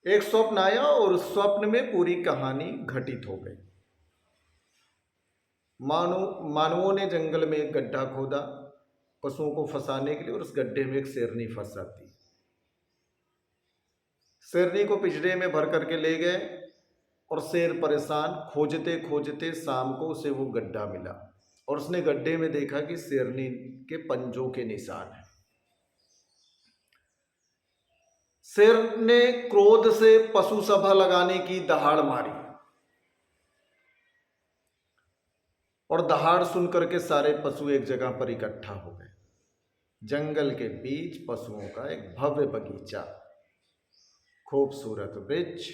एक स्वप्न आया और उस स्वप्न में पूरी कहानी घटित हो गई। मानवों ने जंगल में एक गड्ढा खोदा पशुओं को फंसाने के लिए, और उस गड्ढे में एक शेरनी फंस जाती। शेरनी को पिंजरे में भर करके ले गए और शेर परेशान, खोजते खोजते शाम को उसे वो गड्ढा मिला और उसने गड्ढे में देखा कि शेरनी के पंजों के निशान हैं। शेर ने क्रोध से पशु सभा लगाने की दहाड़ मारी और दहाड़ सुनकर के सारे पशु एक जगह पर इकट्ठा हो गए। जंगल के बीच पशुओं का एक भव्य बगीचा, खूबसूरत वृक्ष,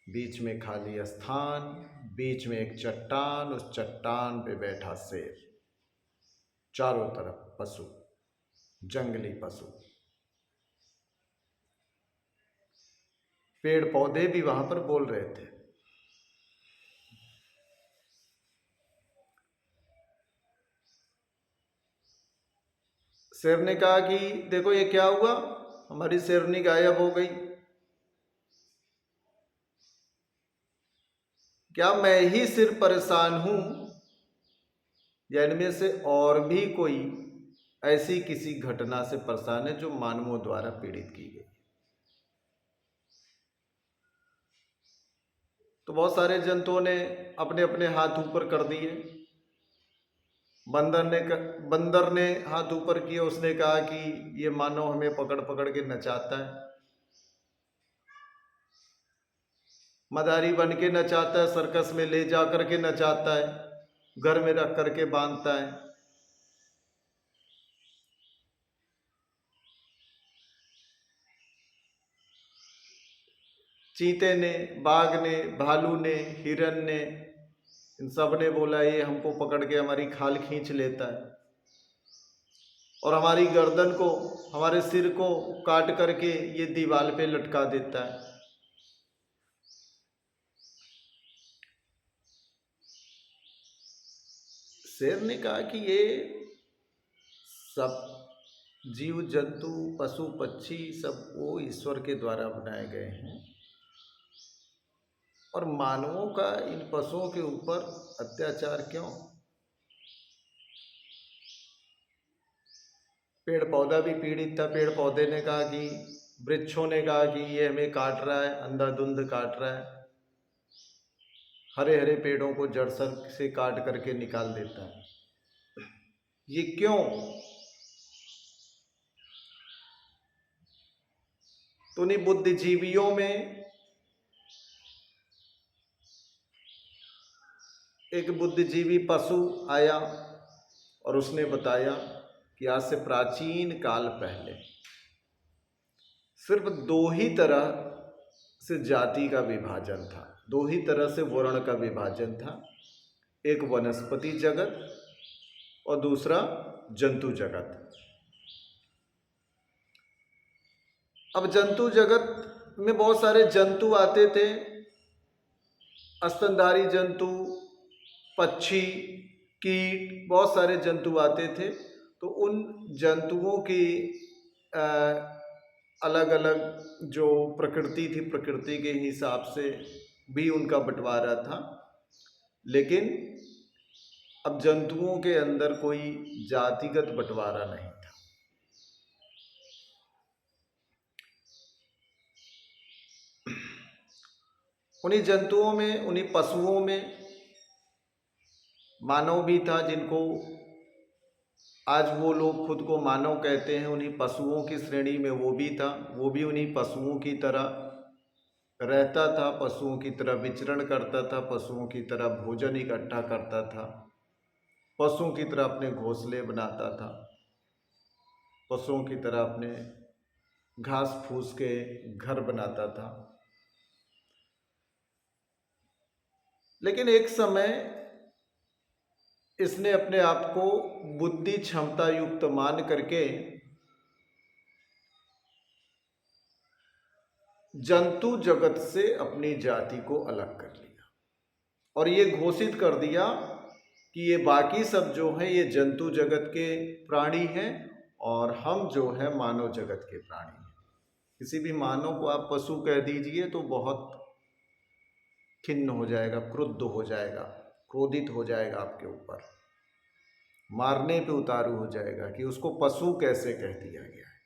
बीच में खाली स्थान, बीच में एक चट्टान, उस चट्टान पे बैठा शेर, चारों तरफ पशु, जंगली पशु, पेड़ पौधे भी वहां पर बोल रहे थे। शेर ने कहा कि देखो ये क्या हुआ, हमारी शेरनी गायब हो गई। क्या मैं ही सिर्फ परेशान हूं या इनमें से और भी कोई ऐसी किसी घटना से परेशान है जो मानवों द्वारा पीड़ित की गई? तो बहुत सारे जंतुओं ने अपने अपने हाथ ऊपर कर दिए। बंदर ने हाथ ऊपर किए, उसने कहा कि ये मानव हमें पकड़ पकड़ के नचाता है, मदारी बन के नचाता है, सर्कस में ले जा करके नचाता है, घर में रख करके बांधता है। चीते ने, बाघ ने, भालू ने, हिरन ने, इन सब ने बोला ये हमको पकड़ के हमारी खाल खींच लेता है और हमारी गर्दन को, हमारे सिर को काट करके ये दीवार पे लटका देता है। शेर ने कहा कि ये सब जीव जंतु पशु पक्षी सब वो ईश्वर के द्वारा बनाए गए हैं और मानवों का इन पशुओं के ऊपर अत्याचार क्यों? पेड़ पौधा भी पीड़ित था। पेड़ पौधे ने कहा कि, वृक्षों ने कहा कि ये हमें काट रहा है, अंधाधुंध काट रहा है, हरे हरे पेड़ों को जड़ से काट करके निकाल देता है, ये क्यों? तो उन्हीं बुद्धिजीवियों में एक बुद्धिजीवी पशु आया और उसने बताया कि आज से प्राचीन काल पहले सिर्फ दो ही तरह से जाति का विभाजन था, दो ही तरह से वर्ण का विभाजन था, एक वनस्पति जगत और दूसरा जंतु जगत। अब जंतु जगत में बहुत सारे जंतु आते थे, स्तनधारी जंतु, पक्षी, कीट, बहुत सारे जंतु आते थे। तो उन जंतुओं की अलग अलग जो प्रकृति थी, प्रकृति के हिसाब से भी उनका बंटवारा था, लेकिन अब जंतुओं के अंदर कोई जातिगत बंटवारा नहीं था। उन्हीं जंतुओं में, उन्हीं पशुओं में मानव भी था, जिनको आज वो लोग खुद को मानव कहते हैं। उन्हीं पशुओं की श्रेणी में वो भी था, वो भी उन्हीं पशुओं की तरह रहता था, पशुओं की तरह विचरण करता था, पशुओं की तरह भोजन इकट्ठा करता था, पशुओं की तरह अपने घोंसले बनाता था, पशुओं की तरह अपने घास फूस के घर बनाता था। लेकिन एक समय इसने अपने आप को बुद्धि क्षमता युक्त मान करके जंतु जगत से अपनी जाति को अलग कर लिया और ये घोषित कर दिया कि ये बाकी सब जो है ये जंतु जगत के प्राणी हैं और हम जो है मानव जगत के प्राणी हैं। किसी भी मानव को आप पशु कह दीजिए तो बहुत खिन्न हो जाएगा, क्रुद्ध हो जाएगा, क्रोधित हो जाएगा आपके ऊपर, मारने पे उतारू हो जाएगा कि उसको पशु कैसे कह दिया गया है।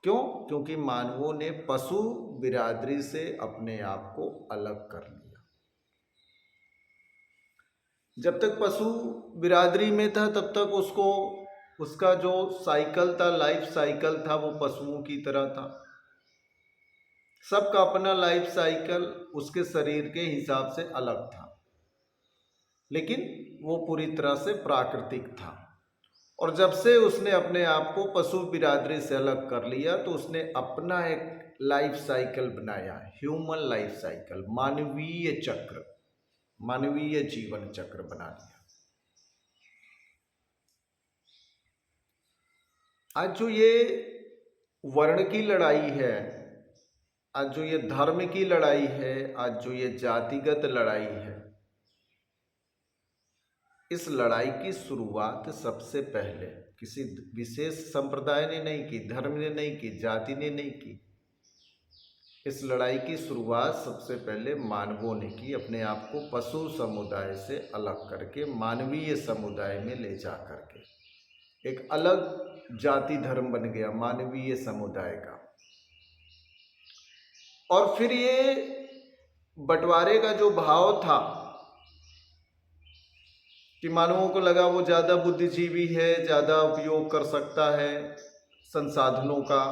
क्यों? क्योंकि मानवों ने पशु बिरादरी से अपने आप को अलग कर लिया। जब तक पशु बिरादरी में था तब तक उसको उसका जो साइकिल था, लाइफ साइकिल था, वो पशुओं की तरह था। सबका अपना लाइफ साइकिल उसके शरीर के हिसाब से अलग था, लेकिन वो पूरी तरह से प्राकृतिक था। और जब से उसने अपने आप को पशु बिरादरी से अलग कर लिया तो उसने अपना एक लाइफ साइकिल बनाया, ह्यूमन लाइफ साइकिल, मानवीय चक्र, मानवीय जीवन चक्र बना लिया। आज जो ये वर्ण की लड़ाई है, आज जो ये धर्म की लड़ाई है, आज जो ये जातिगत लड़ाई है, इस लड़ाई की शुरुआत सबसे पहले किसी विशेष संप्रदाय ने नहीं की, धर्म ने नहीं की, जाति ने नहीं की। इस लड़ाई की शुरुआत सबसे पहले मानवों ने की, अपने आप को पशु समुदाय से अलग करके मानवीय समुदाय में ले जा करके एक अलग जाति धर्म बन गया मानवीय समुदाय का। और फिर ये बंटवारे का जो भाव था कि मानवों को लगा वो ज़्यादा बुद्धिजीवी है, ज़्यादा उपयोग कर सकता है संसाधनों का,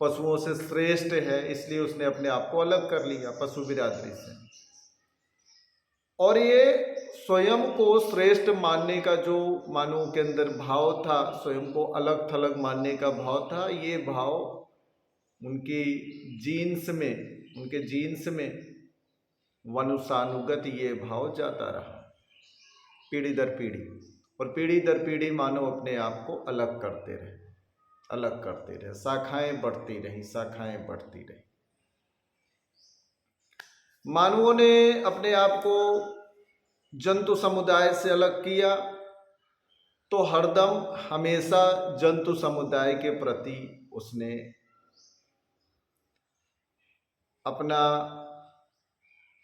पशुओं से श्रेष्ठ है, इसलिए उसने अपने आप को अलग कर लिया पशु बिरादरी से। और ये स्वयं को श्रेष्ठ मानने का जो मानवों के अंदर भाव था, स्वयं को अलग थलग मानने का भाव था, ये भाव उनके जीन्स में वंशानुगत ये भाव जाता रहा पीढ़ी दर पीढ़ी, और पीढ़ी दर पीढ़ी मानव अपने आप को अलग करते रहे, शाखाएं बढ़ती रही। मानवों ने अपने आप को जंतु समुदाय से अलग किया तो हरदम हमेशा जंतु समुदाय के प्रति उसने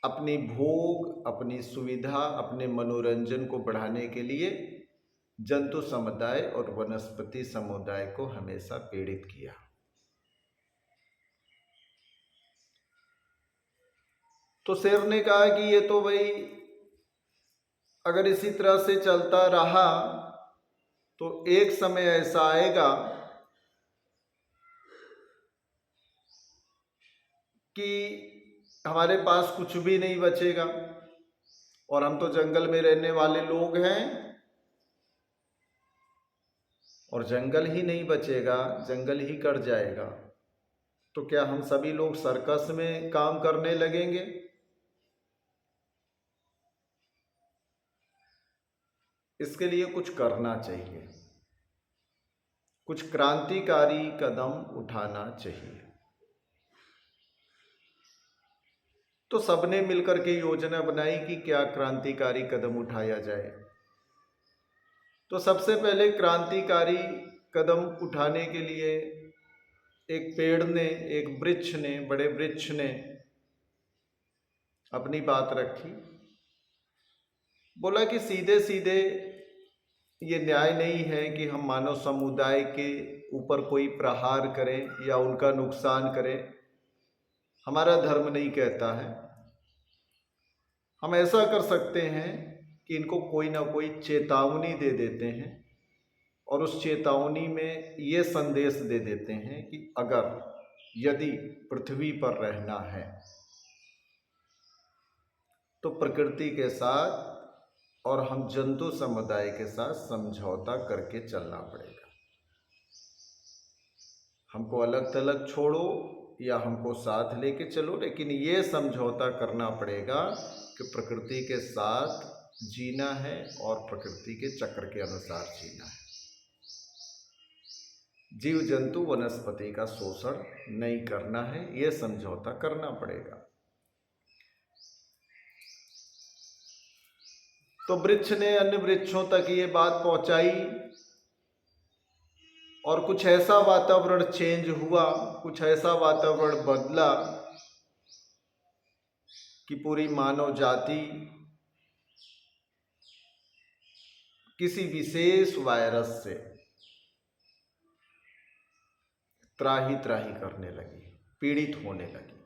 अपनी भोग, अपनी सुविधा, अपने मनोरंजन को बढ़ाने के लिए जंतु समुदाय और वनस्पति समुदाय को हमेशा पीड़ित किया। तो शेर ने कहा कि ये तो भाई अगर इसी तरह से चलता रहा तो एक समय ऐसा आएगा कि हमारे पास कुछ भी नहीं बचेगा, और हम तो जंगल में रहने वाले लोग हैं, और जंगल ही नहीं बचेगा, जंगल ही कट जाएगा, तो क्या हम सभी लोग सर्कस में काम करने लगेंगे? इसके लिए कुछ करना चाहिए, कुछ क्रांतिकारी कदम उठाना चाहिए। तो सबने मिलकर के योजना बनाई कि क्या क्रांतिकारी कदम उठाया जाए। तो सबसे पहले क्रांतिकारी कदम उठाने के लिए एक बड़े वृक्ष ने अपनी बात रखी। बोला कि सीधे सीधे ये न्याय नहीं है कि हम मानव समुदाय के ऊपर कोई प्रहार करें या उनका नुकसान करें, हमारा धर्म नहीं कहता है। हम ऐसा कर सकते हैं कि इनको कोई ना कोई चेतावनी दे देते हैं, और उस चेतावनी में ये संदेश दे देते हैं कि यदि पृथ्वी पर रहना है तो प्रकृति के साथ और हम जंतु समुदाय के साथ समझौता करके चलना पड़ेगा। हमको अलग थलग छोड़ो या हमको साथ लेके चलो, लेकिन ये समझौता करना पड़ेगा कि प्रकृति के साथ जीना है और प्रकृति के चक्र के अनुसार जीना है। जीव जंतु वनस्पति का शोषण नहीं करना है, ये समझौता करना पड़ेगा। तो वृक्ष ने अन्य वृक्षों तक ये बात पहुंचाई, और कुछ ऐसा वातावरण चेंज हुआ, कुछ ऐसा वातावरण बदला कि पूरी मानव जाति किसी विशेष वायरस से त्राही त्राही करने लगी, पीड़ित होने लगी।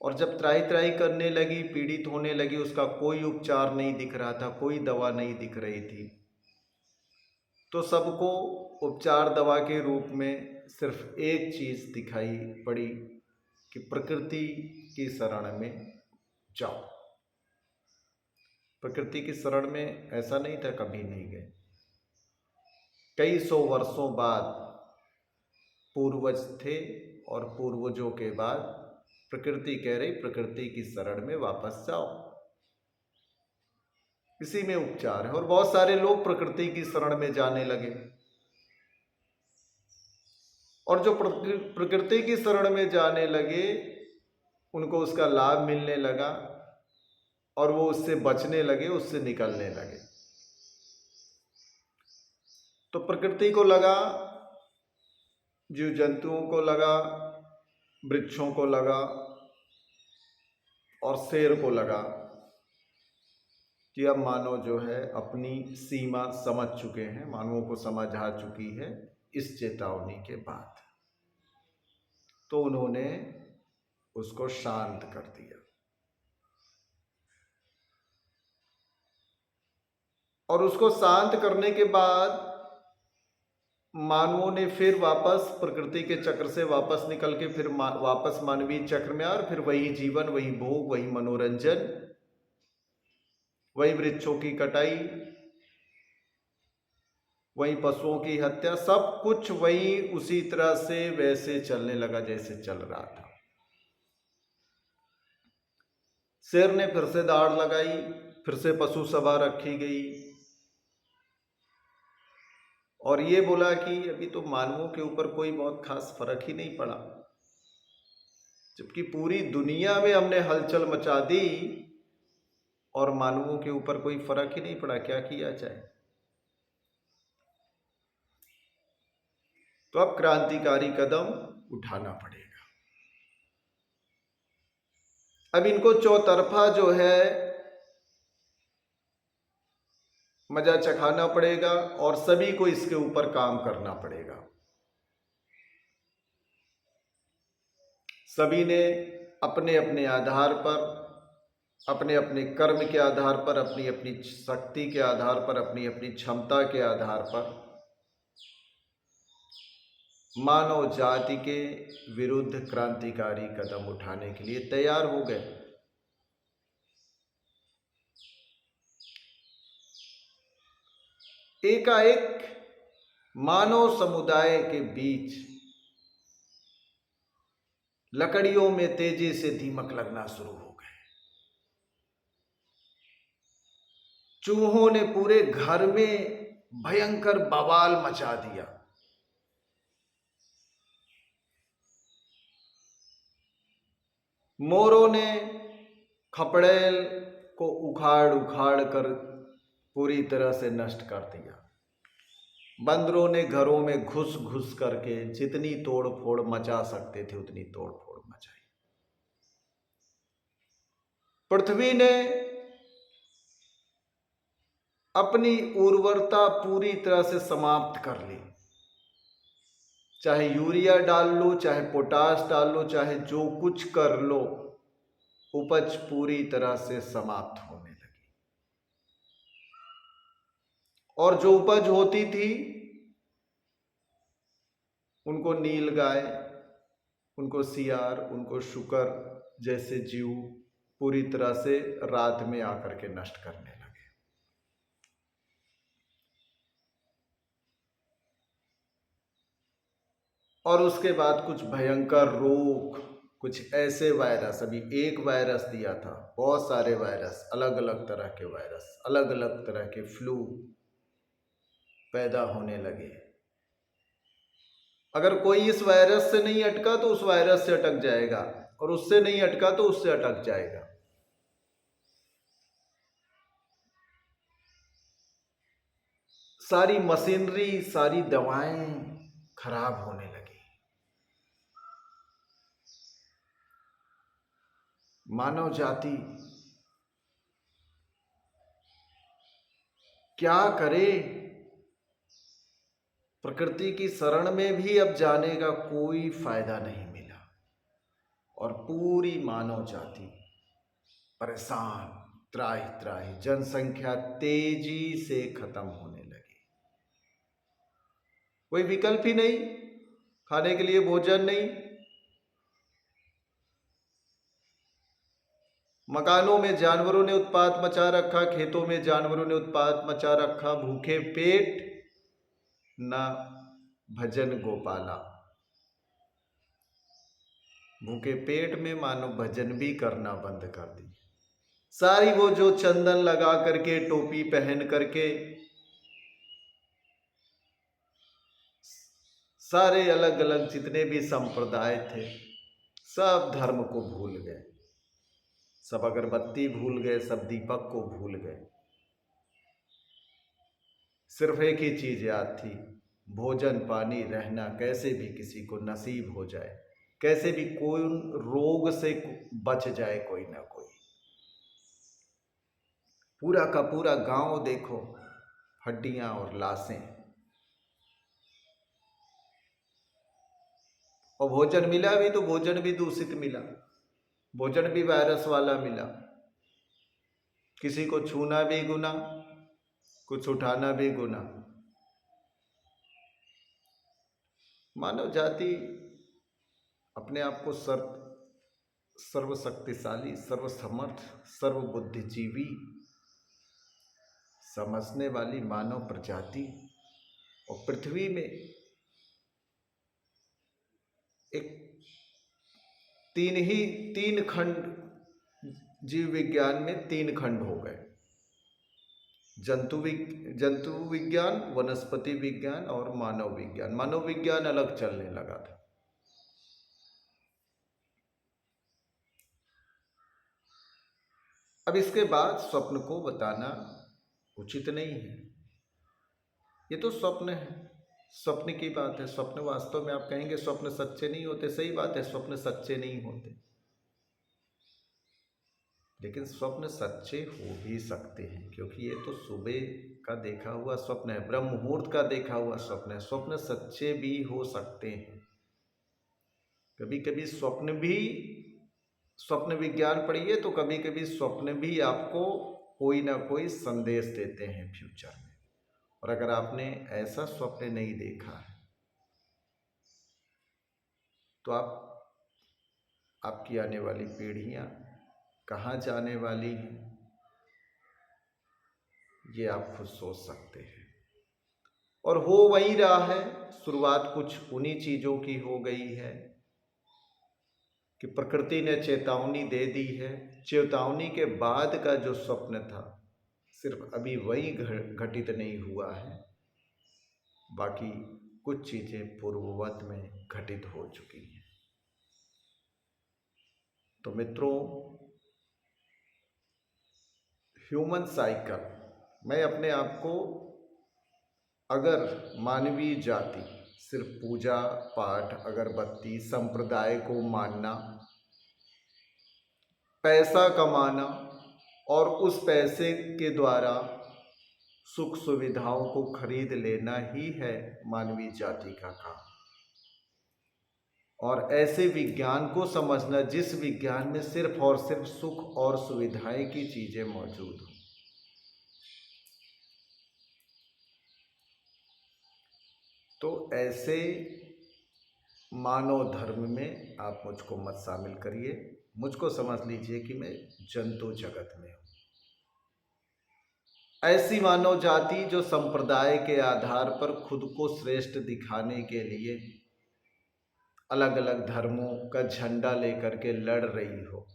और जब त्राही त्राही करने लगी, पीड़ित होने लगी, उसका कोई उपचार नहीं दिख रहा था, कोई दवा नहीं दिख रही थी, तो सबको उपचार दवा के रूप में सिर्फ एक चीज़ दिखाई पड़ी कि प्रकृति की शरण में जाओ। प्रकृति की शरण में ऐसा नहीं था कभी नहीं गए। कई सौ वर्षों बाद पूर्वज थे और पूर्वजों के बाद प्रकृति कह रही प्रकृति की शरण में वापस जाओ। इसी में उपचार है। और बहुत सारे लोग प्रकृति की शरण में जाने लगे और जो प्रकृति की शरण में जाने लगे उनको उसका लाभ मिलने लगा और वो उससे बचने लगे, उससे निकलने लगे। तो प्रकृति को लगा, जीव जंतुओं को लगा, वृक्षों को लगा और शेर को लगा कि अब मानव जो है अपनी सीमा समझ चुके हैं, मानवों को समझ आ चुकी है इस चेतावनी के बाद। तो उन्होंने उसको शांत कर दिया और उसको शांत करने के बाद मानवों ने फिर वापस प्रकृति के चक्र से वापस निकल के फिर वापस मानवीय चक्र में और फिर वही जीवन, वही भोग, वही मनोरंजन, वही वृक्षों की कटाई, वही पशुओं की हत्या, सब कुछ वही उसी तरह से वैसे चलने लगा जैसे चल रहा था। शेर ने फिर से दाड़ लगाई, फिर से पशु सभा रखी गई और ये बोला कि अभी तो मानवों के ऊपर कोई बहुत खास फर्क ही नहीं पड़ा, जबकि पूरी दुनिया में हमने हलचल मचा दी और मानवों के ऊपर कोई फर्क ही नहीं पड़ा, क्या किया जाए। तो अब क्रांतिकारी कदम उठाना पड़ेगा। अब इनको चौतरफा जो है मजा चखाना पड़ेगा और सभी को इसके ऊपर काम करना पड़ेगा। सभी ने अपने अपने आधार पर, अपने अपने कर्म के आधार पर, अपनी अपनी शक्ति के आधार पर, अपनी अपनी क्षमता के आधार पर मानव जाति के विरुद्ध क्रांतिकारी कदम उठाने के लिए तैयार हो गए। एकाएक मानव समुदाय के बीच लकड़ियों में तेजी से दीमक लगना शुरू हो गए। चूहों ने पूरे घर में भयंकर बवाल मचा दिया। मोरों ने खपड़ेल को उखाड़ उखाड़ कर पूरी तरह से नष्ट कर दिया। बंदरों ने घरों में घुस घुस करके जितनी तोड़ फोड़ मचा सकते थे उतनी तोड़ फोड़ मचाई। पृथ्वी ने अपनी उर्वरता पूरी तरह से समाप्त कर ली। चाहे यूरिया डाल लो, चाहे पोटाश डाल लो, चाहे जो कुछ कर लो, उपज पूरी तरह से समाप्त होने लगी। और जो उपज होती थी उनको नीलगाय, उनको सियार, उनको शुकर जैसे जीव पूरी तरह से रात में आकर के नष्ट करने लगे। और उसके बाद कुछ भयंकर रोग, कुछ ऐसे वायरस, अभी एक वायरस दिया था, बहुत सारे वायरस, अलग अलग तरह के वायरस, अलग अलग तरह के फ्लू पैदा होने लगे। अगर कोई इस वायरस से नहीं अटका तो उस वायरस से अटक जाएगा और उससे नहीं अटका तो उससे अटक जाएगा। सारी मशीनरी, सारी दवाएं खराब होने लगी। मानव जाति क्या करे? प्रकृति की शरण में भी अब जाने का कोई फायदा नहीं मिला और पूरी मानव जाति परेशान, त्राहि त्राहि, जनसंख्या तेजी से खत्म होने लगी। कोई विकल्प ही नहीं, खाने के लिए भोजन नहीं, मकानों में जानवरों ने उत्पात मचा रखा, खेतों में जानवरों ने उत्पात मचा रखा, भूखे पेट न भजन गोपाला। भूखे पेट में मानो भजन भी करना बंद कर दी। सारी वो जो चंदन लगा करके, टोपी पहन करके, सारे अलग अलग जितने भी संप्रदाय थे, सब धर्म को भूल गए, सब अगरबत्ती भूल गए, सब दीपक को भूल गए। सिर्फ एक ही चीज याद थी, भोजन पानी रहना कैसे भी किसी को नसीब हो जाए, कैसे भी कोई रोग से बच जाए कोई ना कोई। पूरा का पूरा गांव देखो, हड्डियां और लाशें। और भोजन मिला भी तो भोजन भी दूषित मिला, भोजन भी वायरस वाला मिला। किसी को छूना भी गुनाह, कुछ उठाना भी गुनाह। मानव जाति अपने आप को सर्वशक्तिशाली, सर्वसमर्थ, सर्वबुद्धिजीवी समझने वाली मानव प्रजाति और पृथ्वी में एक तीन खंड, जीव विज्ञान में 3 खंड हो गए, जंतु विज्ञान, वनस्पति विज्ञान और मानव विज्ञान। मानव विज्ञान अलग चलने लगा था। अब इसके बाद स्वप्न को बताना उचित नहीं है। ये तो स्वप्न है, स्वप्न की बात है। स्वप्न वास्तव में आप कहेंगे स्वप्न सच्चे नहीं होते, सही बात है, स्वप्न सच्चे नहीं होते, लेकिन स्वप्न सच्चे हो भी सकते हैं, क्योंकि ये तो सुबह का देखा हुआ स्वप्न है, ब्रह्म मुहूर्त का देखा हुआ स्वप्न है। स्वप्न सच्चे भी हो सकते हैं। कभी कभी स्वप्न विज्ञान पढ़िए तो कभी कभी स्वप्न भी आपको कोई ना कोई संदेश देते हैं फ्यूचर में। और अगर आपने ऐसा स्वप्न नहीं देखा है तो आपकी आने वाली पीढ़ियां कहाँ जाने वाली हैं, ये आप खुद सोच सकते हैं। और हो वही रहा है, शुरुआत कुछ उन्हीं चीज़ों की हो गई है कि प्रकृति ने चेतावनी दे दी है। चेतावनी के बाद का जो स्वप्न था सिर्फ अभी वही घटित नहीं हुआ है, बाकी कुछ चीज़ें पूर्ववत में घटित हो चुकी हैं। तो मित्रों, ह्यूमन साइकिल, मैं अपने आप को, अगर मानवीय जाति सिर्फ पूजा पाठ, अगरबत्ती, संप्रदाय को मानना, पैसा कमाना और उस पैसे के द्वारा सुख सुविधाओं को खरीद लेना ही है मानवीय जाति का काम। और ऐसे विज्ञान को समझना जिस विज्ञान में सिर्फ और सिर्फ सुख और सुविधाएं की चीजें मौजूद हो। तो ऐसे मानव धर्म में आप मुझको मत शामिल करिए। मुझको समझ लीजिए कि मैं जंतु जगत में हूँ। ऐसी मानव जाति जो संप्रदाय के आधार पर खुद को श्रेष्ठ दिखाने के लिए अलग अलग धर्मों का झंडा लेकर के लड़ रही हो,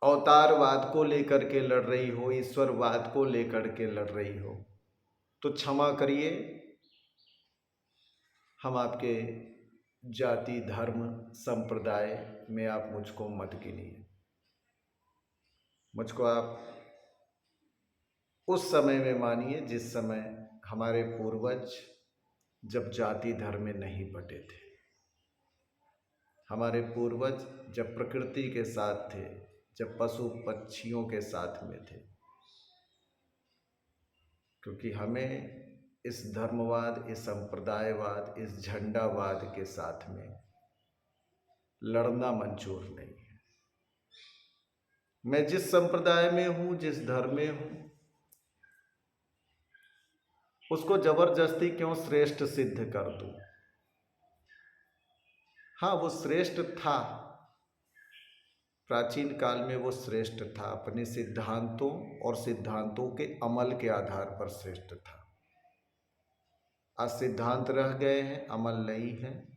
अवतारवाद को लेकर के लड़ रही हो, ईश्वरवाद को लेकर के लड़ रही हो, तो क्षमा करिए, हम आपके जाति, धर्म, संप्रदाय में आप मुझको मत गिनिए। मुझको आप उस समय में मानिए जिस समय हमारे पूर्वज जब जाति धर्म में नहीं बटे थे, हमारे पूर्वज जब प्रकृति के साथ थे, जब पशु पक्षियों के साथ में थे, क्योंकि हमें इस धर्मवाद, इस संप्रदायवाद, इस झंडावाद के साथ में लड़ना मंजूर नहीं है। मैं जिस संप्रदाय में हूं, जिस धर्म में हूं, उसको जबरदस्ती क्यों श्रेष्ठ सिद्ध कर दूं? हाँ, वो श्रेष्ठ था, प्राचीन काल में वो श्रेष्ठ था, अपने सिद्धांतों और सिद्धांतों के अमल के आधार पर श्रेष्ठ था। आज सिद्धांत रह गए हैं, अमल नहीं है,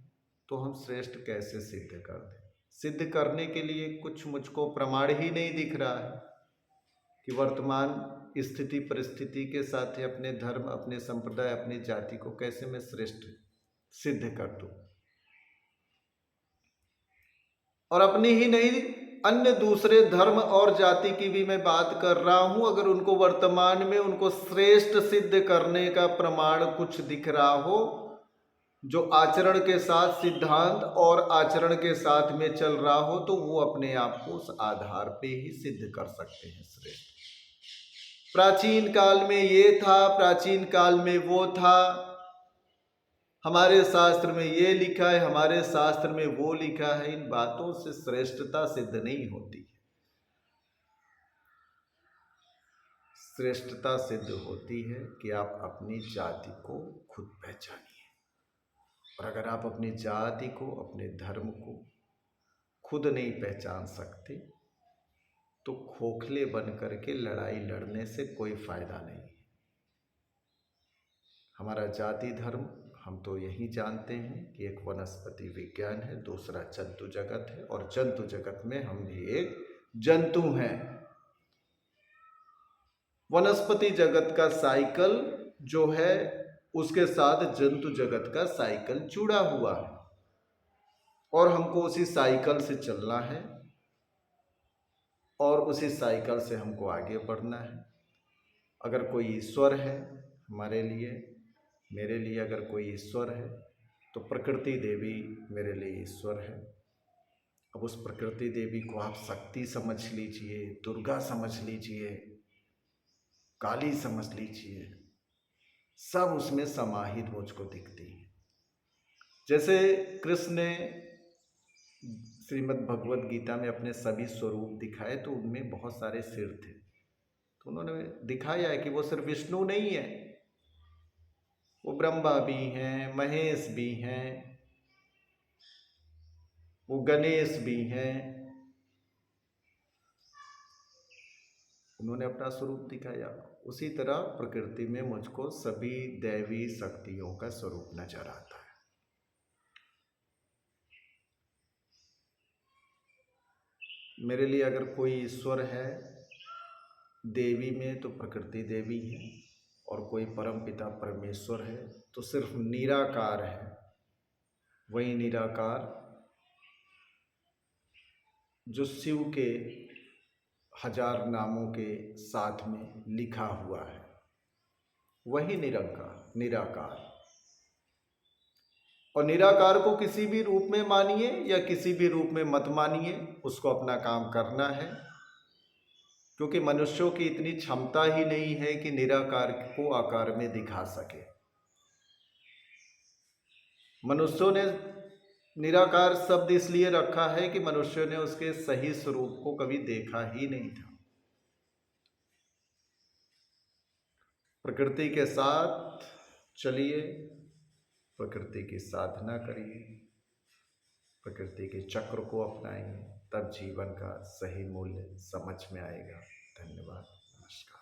तो हम श्रेष्ठ कैसे सिद्ध कर दें? सिद्ध करने के लिए कुछ मुझको प्रमाण ही नहीं दिख रहा है कि वर्तमान स्थिति परिस्थिति के साथ ही अपने धर्म, अपने संप्रदाय, अपनी जाति को कैसे मैं श्रेष्ठ सिद्ध कर दूं। और अपनी ही नहीं, अन्य दूसरे धर्म और जाति की भी मैं बात कर रहा हूं। अगर उनको वर्तमान में उनको श्रेष्ठ सिद्ध करने का प्रमाण कुछ दिख रहा हो, जो आचरण के साथ, सिद्धांत और आचरण के साथ में चल रहा हो, तो वो अपने आप को उस आधार पे ही सिद्ध कर सकते हैं श्रेष्ठ। प्राचीन काल में ये था, प्राचीन काल में वो था, हमारे शास्त्र में ये लिखा है, हमारे शास्त्र में वो लिखा है, इन बातों से श्रेष्ठता सिद्ध नहीं होती। श्रेष्ठता सिद्ध होती है कि आप अपनी जाति को खुद पहचानिए। और अगर आप अपनी जाति को, अपने धर्म को खुद नहीं पहचान सकते, तो खोखले बन करके लड़ाई लड़ने से कोई फायदा नहीं। हमारा जाति धर्म, हम तो यही जानते हैं कि एक वनस्पति विज्ञान है, दूसरा जंतु जगत है, और जंतु जगत में हम भी एक जंतु हैं। वनस्पति जगत का साइकिल जो है, उसके साथ जंतु जगत का साइकिल जुड़ा हुआ है, और हमको उसी साइकिल से चलना है, और उसी साइकिल से हमको आगे बढ़ना है। अगर कोई ईश्वर है हमारे लिए, मेरे लिए अगर कोई ईश्वर है, तो प्रकृति देवी मेरे लिए ईश्वर है। अब उस प्रकृति देवी को आप शक्ति समझ लीजिए, दुर्गा समझ लीजिए, काली समझ लीजिए, सब उसमें समाहित मुझको दिखती है। जैसे कृष्ण ने श्रीमद् भगवद गीता में अपने सभी स्वरूप दिखाए, तो उनमें बहुत सारे सिर थे, तो उन्होंने दिखाया है कि वो सिर्फ विष्णु नहीं है, वो ब्रह्मा भी हैं, महेश भी हैं, वो गणेश भी हैं। उन्होंने अपना स्वरूप दिखाया। उसी तरह प्रकृति में मुझको सभी दैवी शक्तियों का स्वरूप नजर आता है। मेरे लिए अगर कोई ईश्वर है देवी में, तो प्रकृति देवी है, और कोई परमपिता परमेश्वर है तो सिर्फ निराकार है। वही निराकार जो शिव के 1000 नामों के साथ में लिखा हुआ है, वही निराकार। और निराकार को किसी भी रूप में मानिए या किसी भी रूप में मत मानिए, उसको अपना काम करना है, क्योंकि मनुष्यों की इतनी क्षमता ही नहीं है कि निराकार को आकार में दिखा सके। मनुष्यों ने निराकार शब्द इसलिए रखा है कि मनुष्यों ने उसके सही स्वरूप को कभी देखा ही नहीं था। प्रकृति के साथ चलिए, प्रकृति की साधना करिए, प्रकृति के चक्र को अपनाइए, तब जीवन का सही मूल्य समझ में आएगा। धन्यवाद, नमस्कार।